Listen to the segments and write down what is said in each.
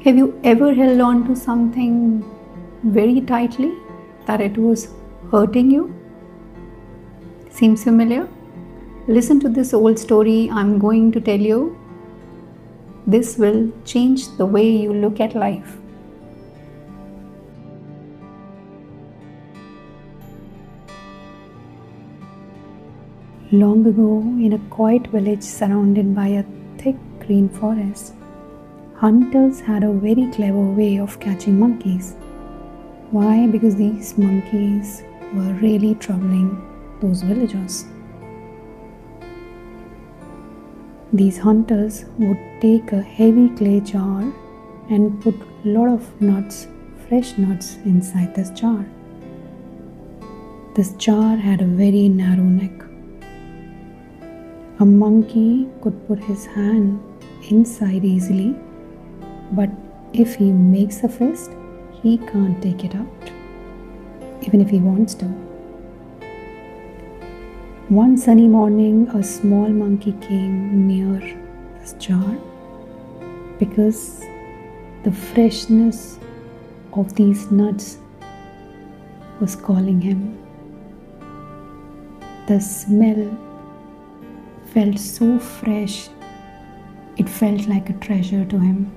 Have you ever held on to something very tightly that it was hurting you? Seems familiar? Listen to this old story I'm going to tell you. This will change the way you look at life. Long ago, in a quiet village surrounded by a thick green forest, hunters had a very clever way of catching monkeys. Why? Because these monkeys were really troubling those villagers. These hunters would take a heavy clay jar and put a lot of nuts, fresh nuts, inside this jar. This jar had a very narrow neck. A monkey could put his hand inside easily, but if he makes a fist, he can't take it out, even if he wants to. One sunny morning, a small monkey came near this jar because the freshness of these nuts was calling him. The smell felt so fresh, it felt like a treasure to him.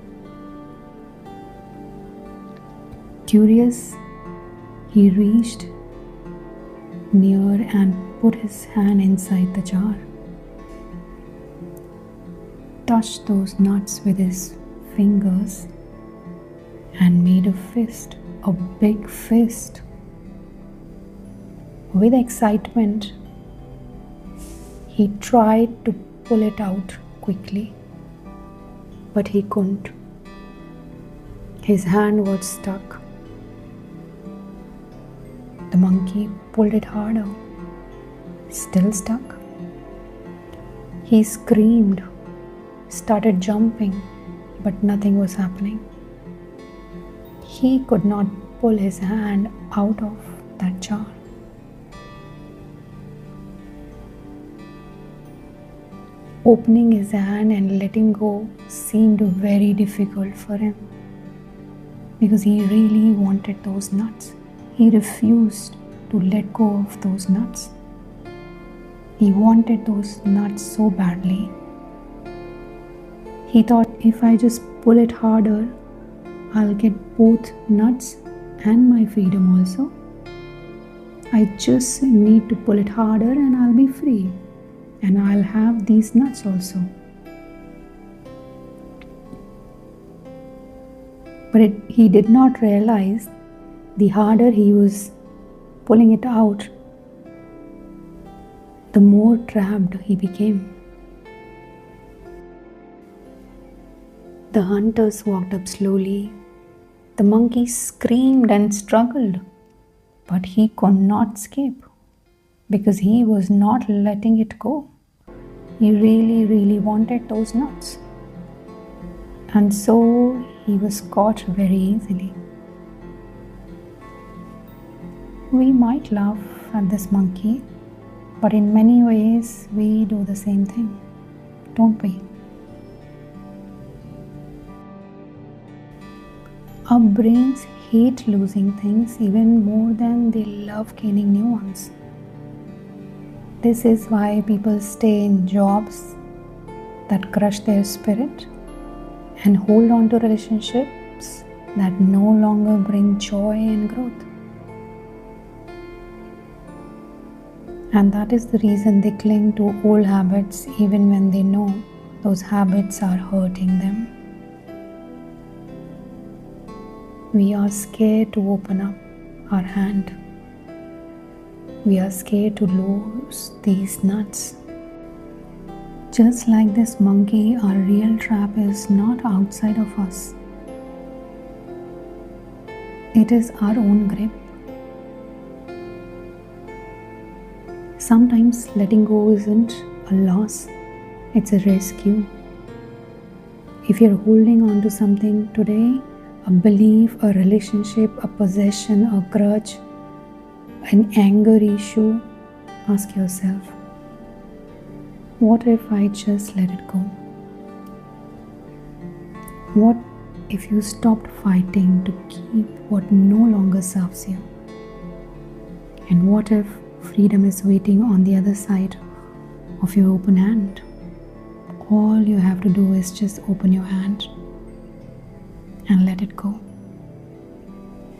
Curious, he reached near and put his hand inside the jar, touched those nuts with his fingers and made a fist, a big fist. With excitement, he tried to pull it out quickly, but he couldn't. His hand was stuck. The monkey pulled it harder, still stuck. He screamed, started jumping, but nothing was happening. He could not pull his hand out of that jar. Opening his hand and letting go seemed very difficult for him because he really wanted those nuts. He refused to let go of those nuts. He wanted those nuts so badly. He thought, if I just pull it harder, I'll get both nuts and my freedom also. I just need to pull it harder and I'll be free. And I'll have these nuts also. But he did not realize the harder he was pulling it out, the more trapped he became. The hunters walked up slowly. The monkey screamed and struggled, but he could not escape because he was not letting it go. He really wanted those nuts. And so he was caught very easily. We might laugh at this monkey, but in many ways we do the same thing, don't we? Our brains hate losing things even more than they love gaining new ones. This is why people stay in jobs that crush their spirit and hold on to relationships that no longer bring joy and growth. And that is the reason they cling to old habits even when they know those habits are hurting them. We are scared to open up our hand. We are scared to lose these nuts. Just like this monkey, our real trap is not outside of us. It is our own grip. Sometimes letting go isn't a loss, it's a rescue. If you're holding on to something today, a belief, a relationship, a possession, a grudge, an anger issue, ask yourself, what if I just let it go? What if you stopped fighting to keep what no longer serves you? And what if freedom is waiting on the other side of your open hand? All you have to do is just open your hand and let it go.